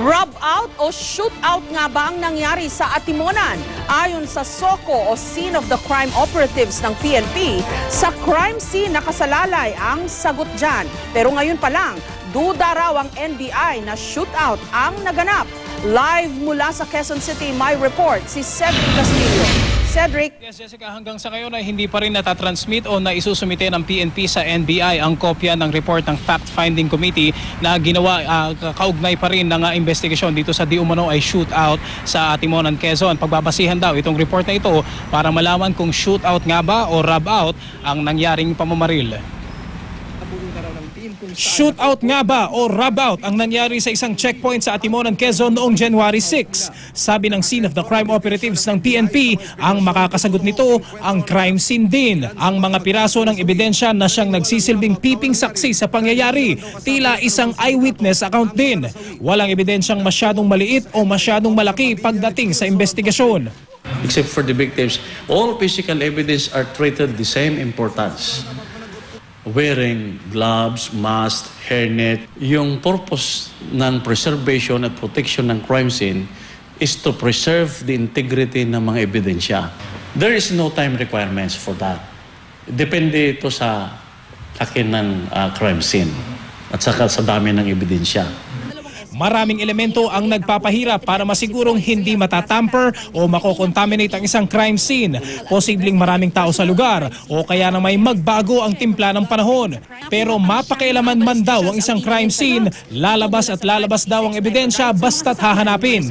Rub out o shoot out nga ba ang nangyari sa Atimonan? Ayon sa SOCO o Scene of the Crime Operatives ng PNP, sa crime scene nakasalalay ang sagot dyan. Pero ngayon pa lang, duda raw ang NBI na shoot out ang naganap. Live mula sa Quezon City, my report, si Cedric Castillo. Cedric. Yes, Jessica, hanggang sa ngayon ay hindi pa rin natatransmit o naisusumite ng PNP sa NBI ang kopya ng report ng Fact-Finding Committee na ginawa kaugnay pa rin ng investigasyon dito sa di umano ay shootout sa Atimonan, Quezon. Pagbabasihan daw itong report na ito para malaman kung shootout nga ba o rub out ang nangyaring pamamaril. Shootout nga ba o rub out ang nangyari sa isang checkpoint sa Atimonan, Quezon noong January 6? Sabi ng Scene of the Crime Operatives ng PNP, ang makakasagot nito ang crime scene din. Ang mga piraso ng ebidensya na siyang nagsisilbing piping saksi sa pangyayari, tila isang eyewitness account din. Walang ebidensyang masyadong maliit o masyadong malaki pagdating sa investigasyon. Except for the victims, all physical evidence are treated the same importance. Wearing gloves, mask, hairnet. Yung purpose ng preservation at protection ng crime scene is to preserve the integrity ng mga ebidensya. There is no time requirements for that. Depende ito sa laki ng crime scene at saka sa dami ng ebidensya. Maraming elemento ang nagpapahirap para masigurong hindi matatamper o makokontaminate ang isang crime scene. Posibleng maraming tao sa lugar o kaya na may magbago ang timpla ng panahon. Pero mapakialaman man daw ang isang crime scene, lalabas at lalabas daw ang ebidensya basta't hahanapin.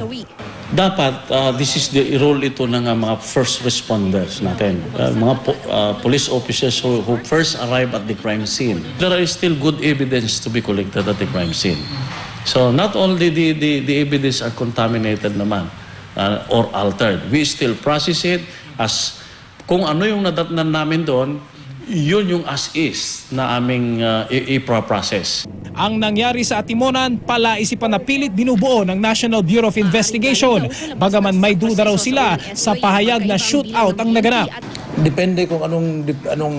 Dapat, this is the role ito ng mga first responders natin, mga police officers who first arrive at the crime scene. There is still good evidence to be collected at the crime scene. So not only the evidence are contaminated naman or altered, we still process it as kung ano yung nadatnan namin doon, yun yung as is na aming i-process. Ang nangyari sa Atimonan, palaisipan na pilit binubuo ng National Bureau of Investigation, bagaman may duda raw sila sa pahayag na shootout ang naganap. Depende kung anong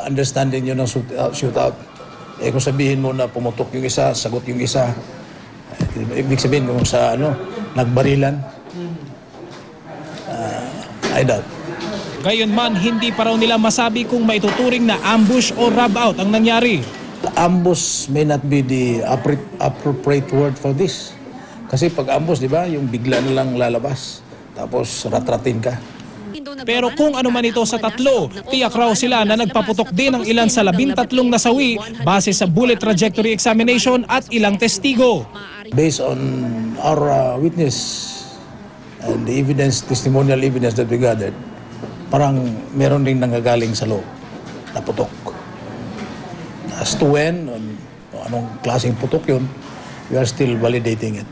understanding nyo ng shootout. Kung sabihin mo na pumutok yung isa, sagot yung isa, ibig sabihin kung sa nagbarilan, I doubt. Gayunman, hindi pa raw nila masabi kung maituturing na ambush o rub out ang nangyari. Ambush may not be the appropriate word for this. Kasi pag ambush, di ba, yung bigla na lang lalabas, tapos ratratin ka. Pero kung ano man ito sa tatlo, tiyak raw sila na nagpaputok din ng ilan sa 13 nasawi base sa bullet trajectory examination at ilang testigo. Based on our witness and the evidence, testimonial evidence that we gathered, parang meron rin nanggagaling sa loob na putok. As to when, anong klaseng putok yun, we are still validating it.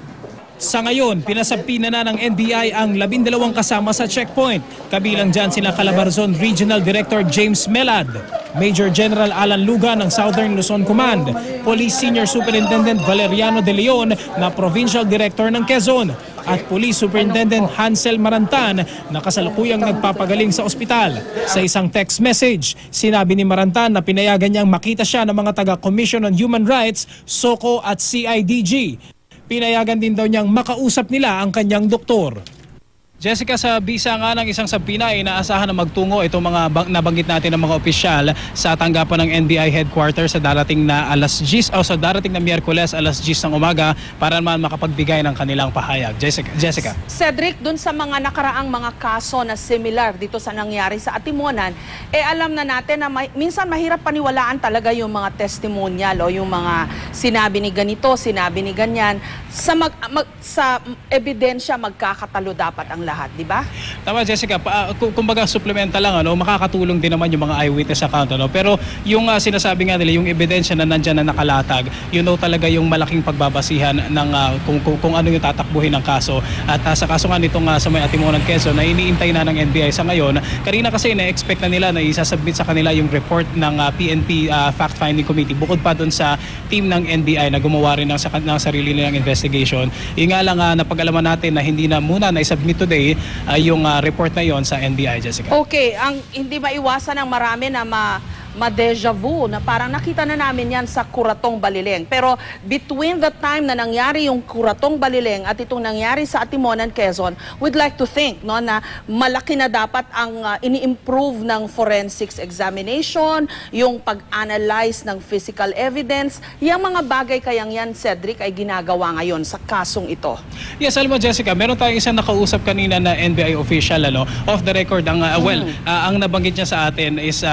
Sa ngayon, pinasabpi na ng NBI ang 12 kasama sa checkpoint. Kabilang dyan sila Calabarzon Regional Director James Melad, Major General Alan Luga ng Southern Luzon Command, Police Senior Superintendent Valeriano De Leon na Provincial Director ng Quezon, at Police Superintendent Hansel Marantan na kasalukuyang nagpapagaling sa ospital. Sa isang text message, sinabi ni Marantan na pinayagan niyang makita siya ng mga taga-Commission on Human Rights, SOCO at CIDG. Pinayagan din daw niyang makausap nila ang kanyang doktor. Jessica, sa bisa nga ng isang sabina ay inaasahan na magtungo itong mga nabanggit natin ng mga opisyal sa tanggapan ng NBI headquarters sa darating na alas 10 o sa darating na Miyerkules alas 10 ng umaga para naman makapagbigay ng kanilang pahayag. Jessica. Cedric, dun sa mga nakaraang mga kaso na similar dito sa nangyari sa Atimonan, alam na natin na minsan mahirap paniwalaan talaga yung mga testimonial o yung mga sinabi ni ganito, sinabi ni ganyan. Sa ebidensya magkakatalo dapat ang lahat, di ba? Tama, Jessica. Kumbaga supplemental lang, makakatulong din naman yung mga eyewitness account. Pero yung sinasabi nga nila, yung ebidensya na nandyan na nakalatag, yun talaga yung malaking pagbabasihan ng kung ano yung tatakbuhin ng kaso. At sa kaso nga nitong sa may Atimonan, Quezon, na iniintay na ng NBI sa ngayon, kanina kasi na-expect na nila na isasubmit sa kanila yung report ng PNP Fact-Finding Committee bukod pa doon sa team ng NBI na gumawa rin ng sarili nilang investigation. Yung nga lang napag-alaman natin na hindi na muna na-submit today yung report na yon sa NBI, Jessica. Okay, ang hindi maiwasan ng marami na ma-deja vu na parang nakita na namin yan sa Kuratong Balileng. Pero between the time na nangyari yung Kuratong Balileng at itong nangyari sa Atimonan, Quezon, we'd like to think no, na malaki na dapat ang ini-improve ng forensics examination, yung pag-analyze ng physical evidence. Yung mga bagay kayang yan, Cedric, ay ginagawa ngayon sa kasong ito. Yes, alam mo Jessica, meron tayong isang nakausap kanina na NBI official, off the record, ang nabanggit niya sa atin is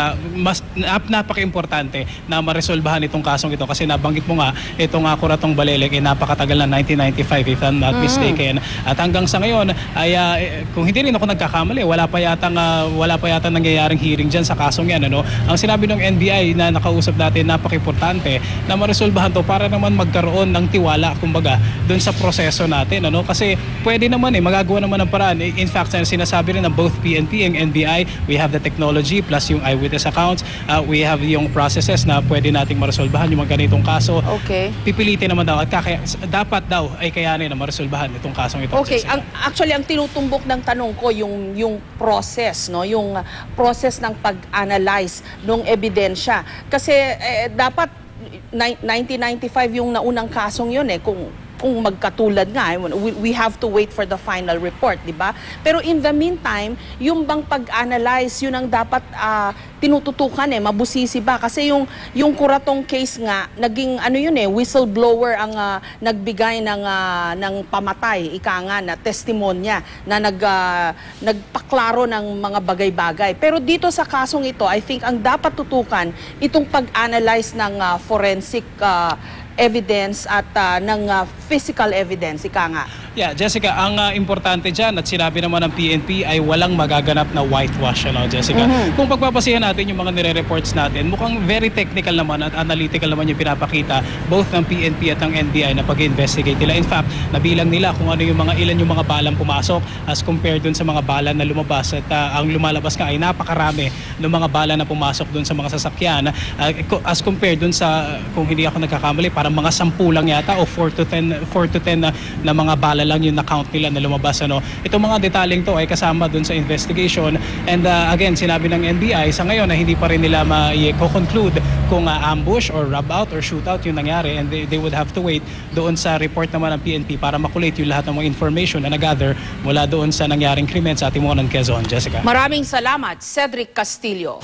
napaka-importante na maresolbahan itong kasong ito kasi nabanggit mo nga itong Kuratong Balileng napakatagal na 1995 if I'm not mistaken. At hanggang sa ngayon ay kung hindi rin ako nagkakamali, wala pa yata nangyayaring hearing diyan sa kasong yan, Ang sinabi ng NBI na nakausap natin, napaka-importante na maresolbahan to para naman magkaroon ng tiwala kumbaga doon sa proseso natin, Kasi pwede naman magagawa naman ng paraan. In fact, sinasabi rin ng both PNP and NBI, we have the technology plus yung eyewitness accounts, we have yung processes na pwede nating maresolbahan yung mga ganitong kaso. Okay. Pipilitin naman daw at dapat daw ay kayanin na maresolbahan itong kasong ito. Okay, actually ang tinutumbok ng tanong ko yung process, yung process ng pag-analyze ng ebidensya. Kasi dapat 1995 yung naunang kasong yun kung magkatulad nga, we have to wait for the final report, di ba? Pero in the meantime, yung bang pag-analyze, yun ang dapat tinututukan mabusisi ba? Kasi yung Kuratong case nga, naging whistleblower ang nagbigay ng pamatay, ika nga na testimonya na nagpaklaro ng mga bagay-bagay. Pero dito sa kasong ito, I think ang dapat tutukan itong pag-analyze ng forensic evidence at ng physical evidence, ika nga. Yeah, Jessica, ang importante dyan at sinabi naman ng PNP ay walang magaganap na whitewash, Jessica. Kung pagpapasihan natin yung mga nire-reports natin, mukhang very technical naman at analytical naman yung pinapakita both ng PNP at ng NBI na pag-investigate nila. In fact, nabilang nila kung ilan yung mga balang pumasok as compared dun sa mga bala na lumabas at ang lumalabas nga ay napakarami ng mga bala na pumasok dun sa mga sasakyan as compared dun sa, kung hindi ako nagkakamali, parang mga 10 lang yata o 4 to 10 na mga bala lang yung na-count nila na lumabas. Itong mga detaleng to ay kasama dun sa investigation and again, sinabi ng NBI sa ngayon na hindi pa rin nila ma-conclude kung ambush or rub out or shootout yung nangyari and they would have to wait doon sa report naman ng PNP para makulate yung lahat ng mga information na nag-gather mula doon sa nangyaring krimen sa Atimonan, Quezon. Jessica. Maraming salamat, Cedric Castillo.